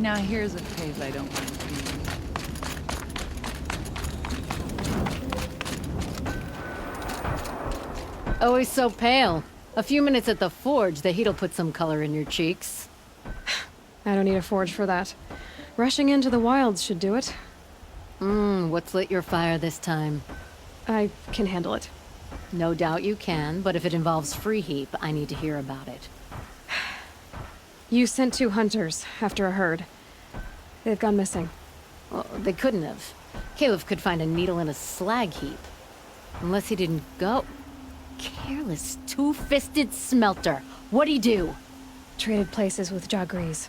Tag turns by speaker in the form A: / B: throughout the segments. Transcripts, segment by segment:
A: Now here's a cave I don't mind cleaning.
B: Always so pale. A few minutes at the forge, the heat'll put some color in your cheeks.
C: I don't need a forge for that. Rushing into the wilds should do it.
B: What's lit your fire this time?
C: I can handle it.
B: No doubt you can, but if it involves Free Heap, I need to hear about it.
C: You sent 2 hunters after a herd. They've gone missing.
B: Well, they couldn't have. Caleb could find a needle in a slag heap. Unless he didn't go. Careless, two-fisted smelter. What'd he do?
C: Traded places with Jagrees.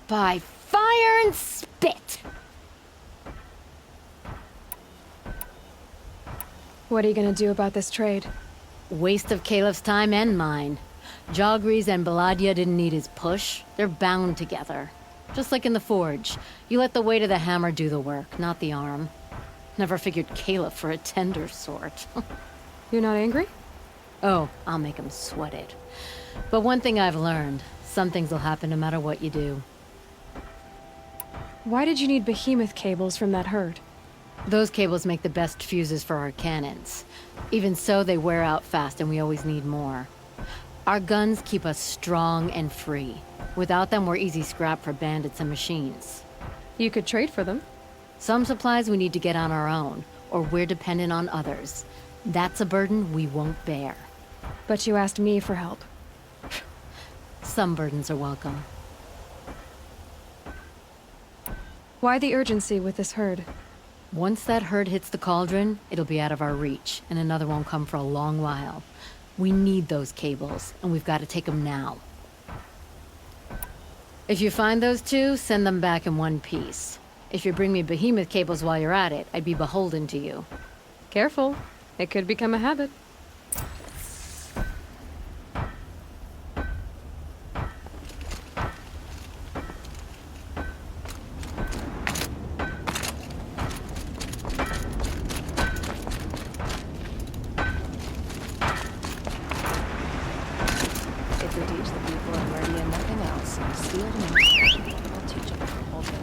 B: By fire and spit!
C: What are you gonna do about this trade?
B: Waste of Caleb's time and mine. Jagrees and Baladia didn't need his push. They're bound together. Just like in the forge. You let the weight of the hammer do the work, not the arm. Never figured Caleb for a tender sort.
C: You're not angry?
B: Oh, I'll make him sweat it. But one thing I've learned, some things will happen no matter what you do.
C: Why did you need behemoth cables from that herd?
B: Those cables make the best fuses for our cannons. Even so, they wear out fast and we always need more. Our guns keep us strong and free. Without them, we're easy scrap for bandits and machines.
C: You could trade for them.
B: Some supplies we need to get on our own, or we're dependent on others. That's a burden we won't bear.
C: But you asked me for help.
B: Some burdens are welcome.
C: Why the urgency with this herd?
B: Once that herd hits the cauldron, it'll be out of our reach, and another won't come for a long while. We need those cables, and we've got to take them now. If you find those 2, send them back in one piece. If you bring me behemoth cables while you're at it, I'd be beholden to you.
C: Careful. It could become a habit.
D: If we teach the people of Meridian nothing else, sealed ministry will teach them the whole thing.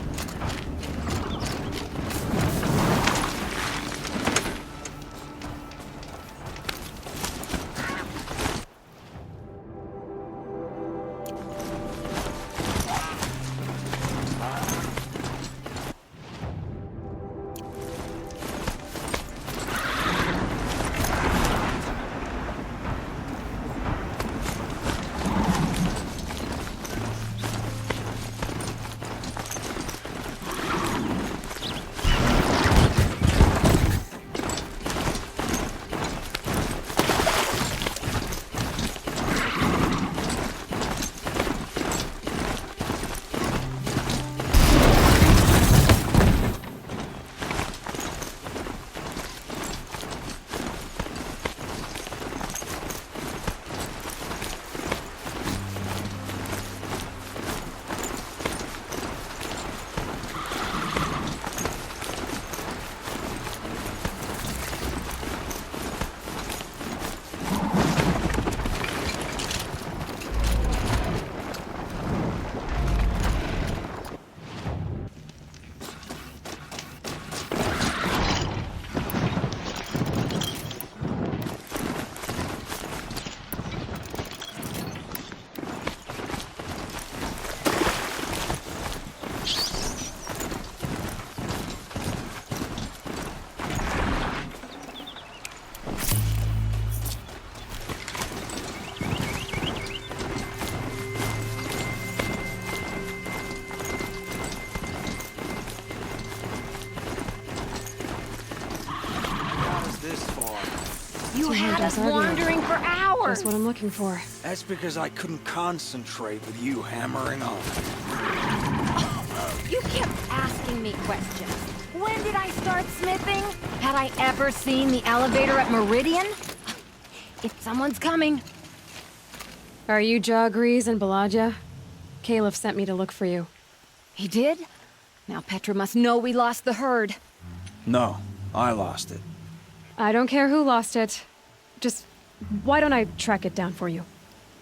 B: You had us wandering for hours!
C: That's what I'm looking for.
E: That's because I couldn't concentrate with you hammering on.
B: You kept asking me questions. When did I start smithing? Had I ever seen the elevator at Meridian? If someone's coming.
C: Are you Jagrees and Baladia? Caleb sent me to look for you.
B: He did? Now Petra must know we lost the herd.
E: No, I lost it.
C: I don't care who lost it. Just, why don't I track it down for you?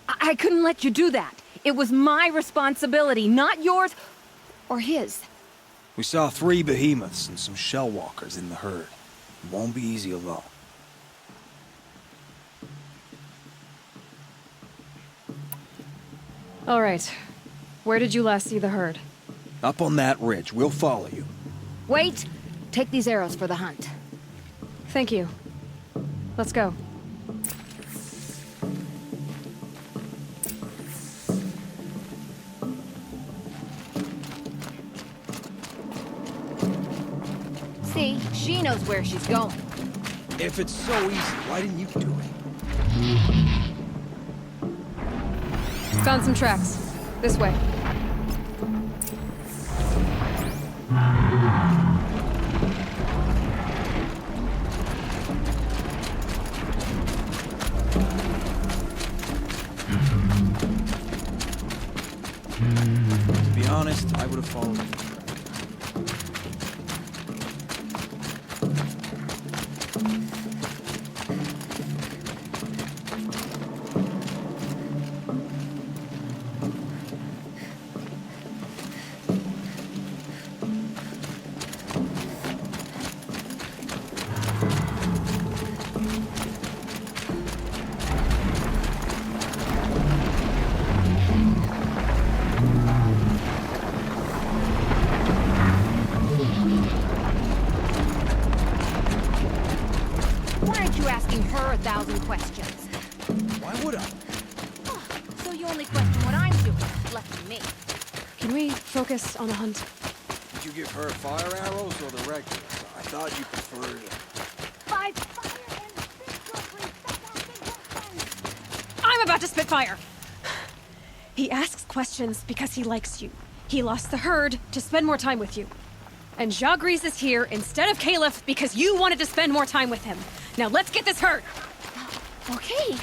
B: I couldn't let you do that. It was my responsibility, not yours.
D: Or his?
E: We saw 3 behemoths and some shell walkers in the herd. It won't be easy alone.
C: All right. Where did you last see the herd?
E: Up on that ridge. We'll follow you.
D: Wait! Take these arrows for the hunt.
C: Thank you. Let's go.
D: See, she knows where she's going.
E: If it's so easy, why didn't you do it?
C: Found some tracks. This way.
E: To be honest, I would have followed you.
D: Why aren't you asking her 1,000 questions?
E: Why would I?
D: So you only question what I'm doing, left to me.
C: Can we focus on the hunt?
E: Did you give her fire arrows or the regulars? I thought you preferred...
D: Five fire and six
C: I'm about to spit fire! He asks questions because he likes you. He lost the herd to spend more time with you. And Jagrees is here instead of Caliph because you wanted to spend more time with him. Now let's get this herd!
D: Okay.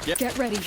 C: Get ready.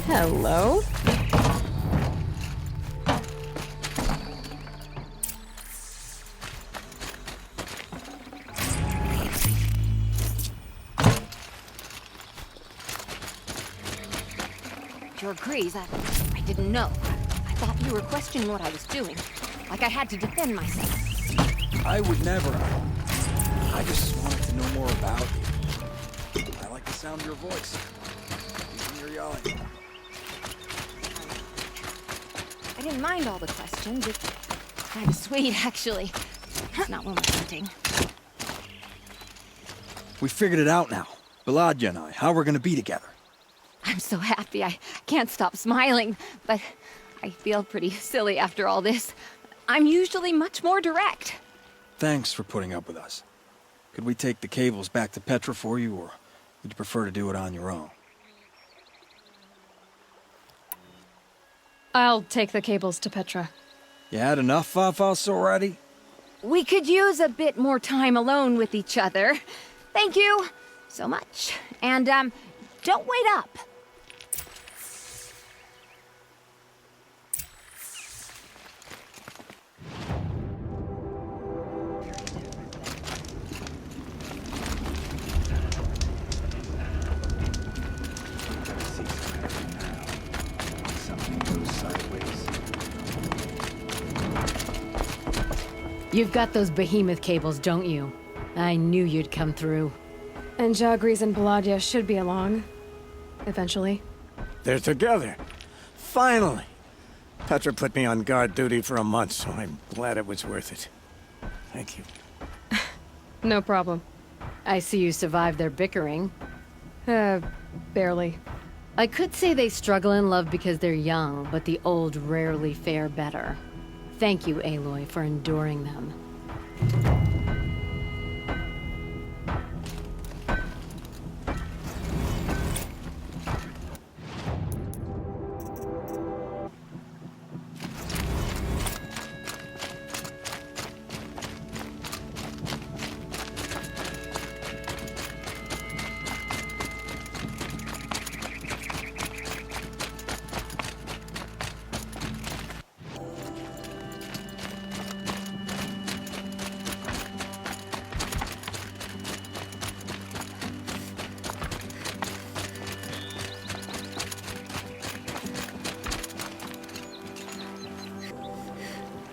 C: Hello?
F: Your Grease, I didn't know. I thought you were questioning what I was doing. Like I had to defend myself.
E: I would never. I just wanted to know more about you. I like the sound of your voice. Even you're yelling.
F: I didn't mind all the questions. It's kind of sweet, actually. It's not what I'm hunting.
E: We figured it out now. Baladia and I, how we're gonna be together.
F: I'm so happy. I can't stop smiling, but I feel pretty silly after all this. I'm usually much more direct.
E: Thanks for putting up with us. Could we take the cables back to Petra for you, or would you prefer to do it on your own?
C: I'll take the cables to Petra.
E: You had enough, Fafos, already?
F: We could use a bit more time alone with each other. Thank you so much. And, don't wait up.
B: You've got those behemoth cables, don't you? I knew you'd come through.
C: And Jagris and Baladia should be along. Eventually.
G: They're together. Finally! Petra put me on guard duty for a month, so I'm glad it was worth it. Thank you.
C: No problem.
B: I see you survived their bickering.
C: Barely.
B: I could say they struggle in love because they're young, but the old rarely fare better. Thank you, Aloy, for enduring them.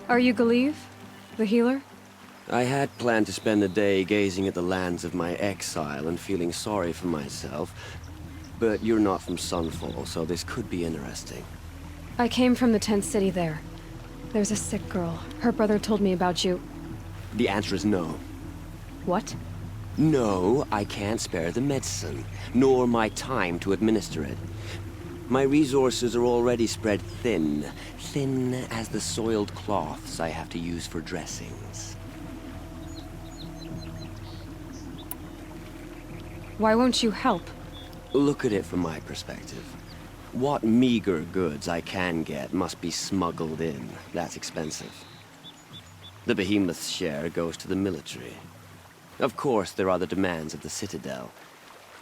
C: Are you Galeev? The healer?
H: I had planned to spend the day gazing at the lands of my exile and feeling sorry for myself, but you're not from Sunfall, so this could be interesting.
C: I came from the tent city there. There's a sick girl. Her brother told me about you.
H: The answer is no.
C: What?
H: No, I can't spare the medicine, nor my time to administer it. My resources are already spread thin, thin as the soiled cloths I have to use for dressings.
C: Why won't you help?
H: Look at it from my perspective. What meager goods I can get must be smuggled in. That's expensive. The Behemoth's share goes to the military. Of course, there are the demands of the Citadel.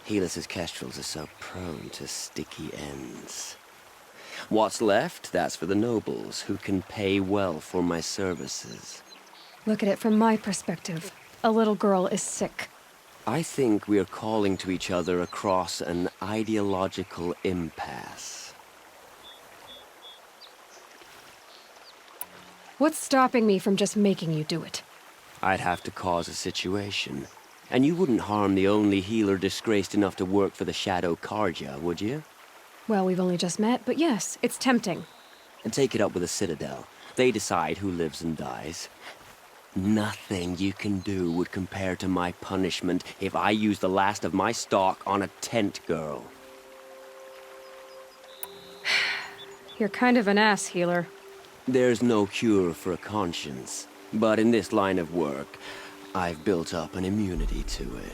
H: Helis's kestrels are so prone to sticky ends. What's left, that's for the nobles, who can pay well for my services.
C: Look at it from my perspective. A little girl is sick.
H: I think we're calling to each other across an ideological impasse.
C: What's stopping me from just making you do it?
H: I'd have to cause a situation. And you wouldn't harm the only healer disgraced enough to work for the Shadow Carja, would you?
C: Well, we've only just met, but yes, it's tempting.
H: And take it up with the Citadel. They decide who lives and dies. Nothing you can do would compare to my punishment if I use the last of my stock on a tent girl.
C: You're kind of an ass, healer.
H: There's no cure for a conscience, but in this line of work, I've built up an immunity to it.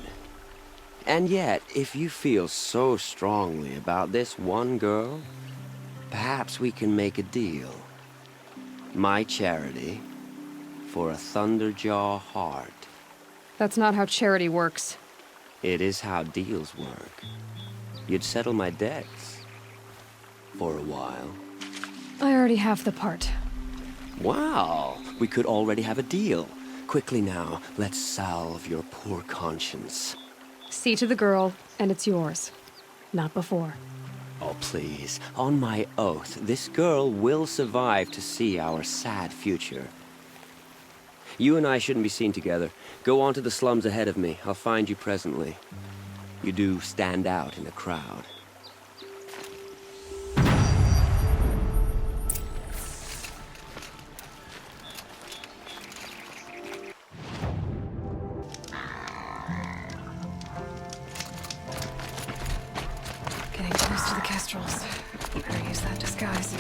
H: And yet, if you feel so strongly about this one girl, perhaps we can make a deal. My charity for a Thunderjaw heart.
C: That's not how charity works.
H: It is how deals work. You'd settle my debts. for a while.
C: I already have the part.
H: Wow, we could already have a deal. Quickly now, let's salve your poor conscience.
C: See to the girl, and it's yours. Not before.
H: Oh, please, on my oath, this girl will survive to see our sad future. You and I shouldn't be seen together. Go on to the slums ahead of me. I'll find you presently. You do stand out in a crowd.
C: Getting close to the Kestrels. Better use that disguise.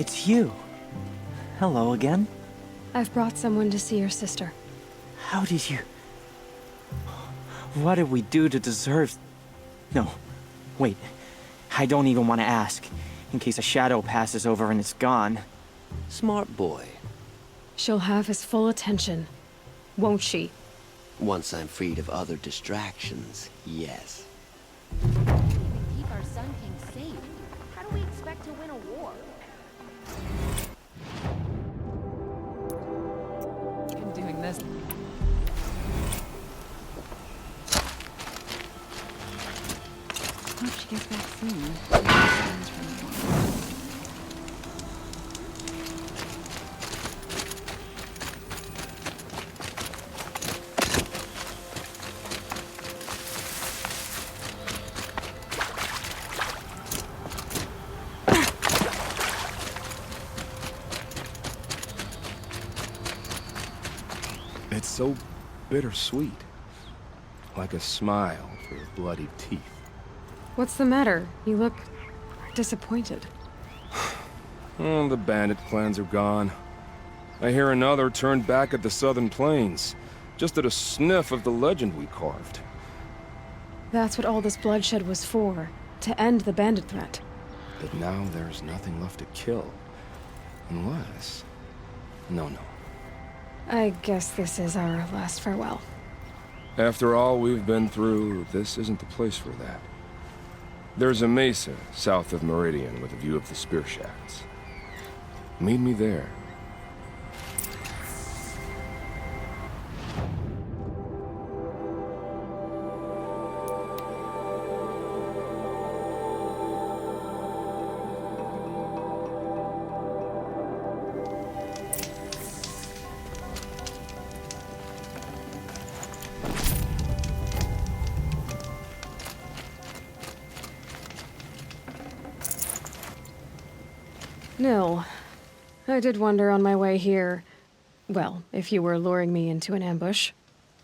I: It's you. Hello again.
C: I've brought someone to see your sister.
I: How did you... What did we do to deserve... No, wait. I don't even want to ask, in case a shadow passes over and it's gone.
H: Smart boy.
C: She'll have his full attention, won't she?
H: Once I'm freed of other distractions, yes.
F: Keep our Sun King safe. How do we expect to win a war?
A: Been doing this. Hope she gets back soon.
J: It's so bittersweet. Like a smile through bloodied teeth.
C: What's the matter? You look disappointed.
J: Oh, the bandit clans are gone. I hear another turned back at the southern plains, just at a sniff of the legend we carved.
C: That's what all this bloodshed was for, to end the bandit threat.
J: But now there's nothing left to kill. Unless... No.
C: I guess this is our last farewell.
J: After all we've been through, this isn't the place for that. There's a mesa south of Meridian with a view of the spear shafts. Meet me there.
C: Nil, I did wonder on my way here. Well, if you were luring me into an ambush.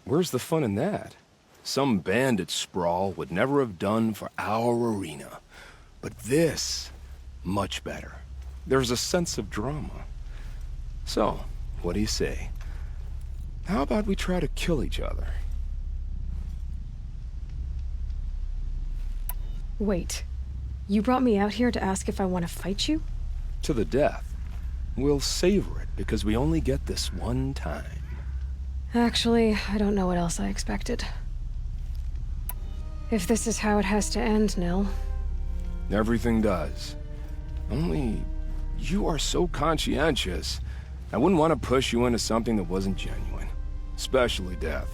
J: Where's the fun in that? Some bandit sprawl would never have done for our arena. But this, much better. There's a sense of drama. So, what do you say? How about we try to kill each other?
C: Wait, you brought me out here to ask if I want to fight you?
J: To the death. We'll savor it, because we only get this one time.
C: Actually, I don't know what else I expected. If this is how it has to end, Nil.
J: Everything does. Only, you are so conscientious. I wouldn't want to push you into something that wasn't genuine. Especially death.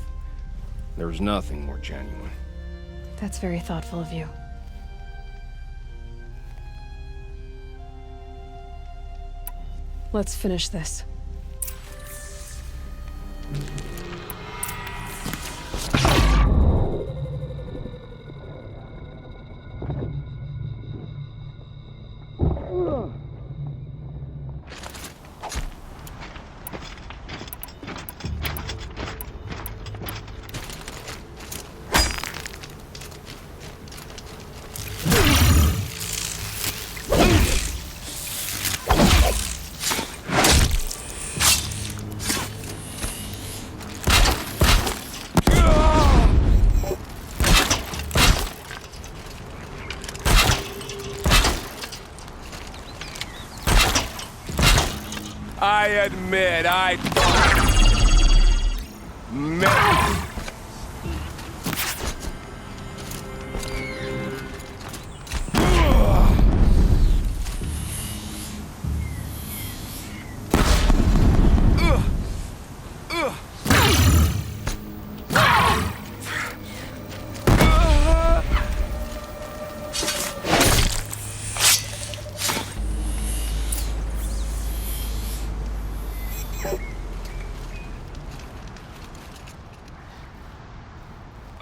J: There's nothing more genuine.
C: That's very thoughtful of you. Let's finish this.
J: I admit I Man.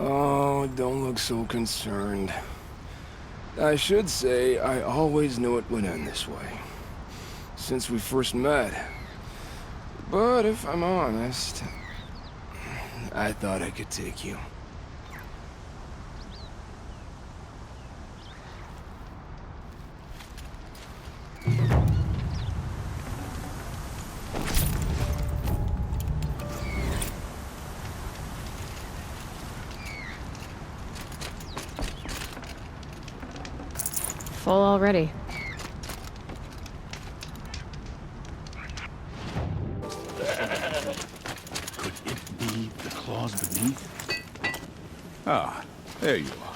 J: Oh, don't look so concerned. I should say, I always knew it would end this way. Since we first met. But if I'm honest, I thought I could take you.
D: Full already.
K: Could it be the claws beneath? Ah, there you are.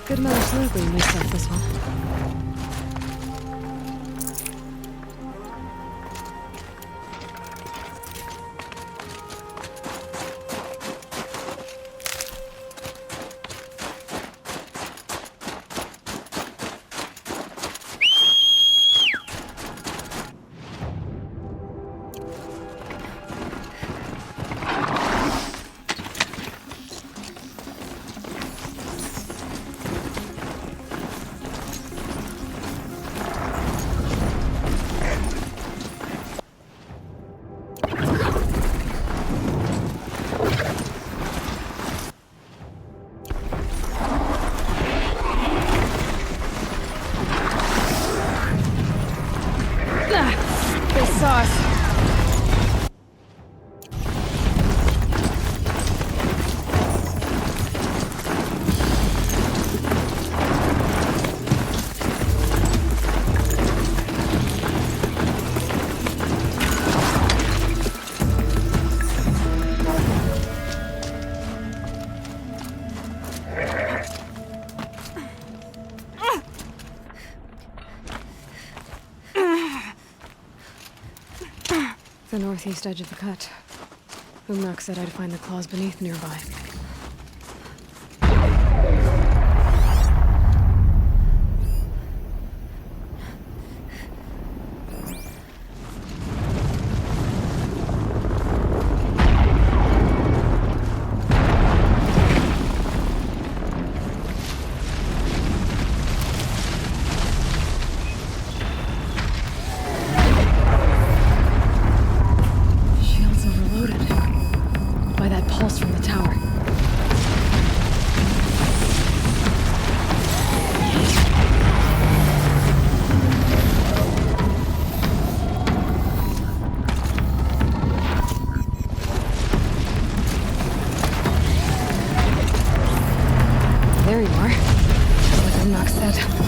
D: Good Mother Sleuthing mixed up this one.
C: the northeast edge of the cut. Umnak said I'd find the claws beneath nearby. There you are. Just like Umnak said.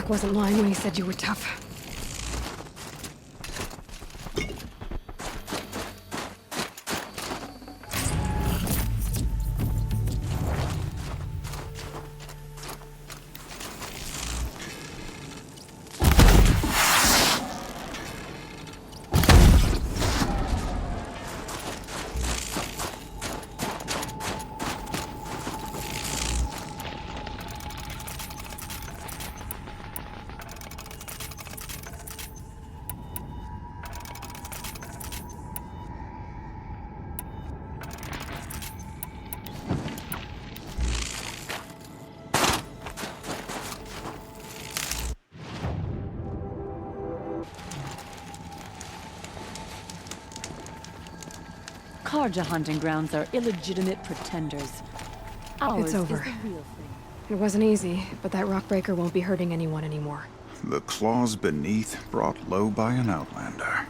C: Doc wasn't lying when he said you were tough.
A: Karja hunting grounds are illegitimate pretenders. Ours
C: It's over.
A: is the real thing.
C: It wasn't easy, but that rockbreaker won't be hurting anyone anymore.
K: The claws beneath brought low by an outlander.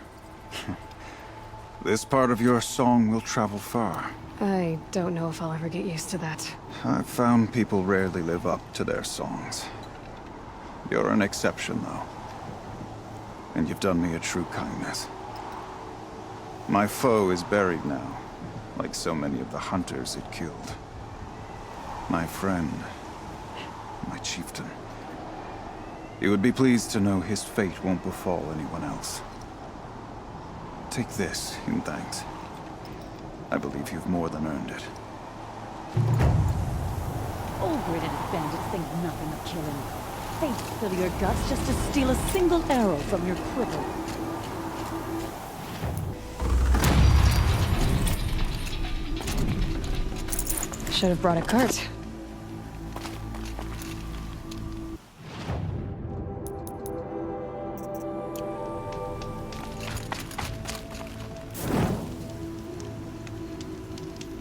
K: This part of your song will travel far.
C: I don't know if I'll ever get used to that.
K: I've found people rarely live up to their songs. You're an exception, though. And you've done me a true kindness. My foe is buried now, like so many of the hunters it killed. My friend, my chieftain. You would be pleased to know his fate won't befall anyone else. Take this in thanks. I believe you've more than earned it.
A: Old-graded bandits think nothing of killing. They spill your guts just to steal a single arrow from your quiver.
C: Should have brought a cart.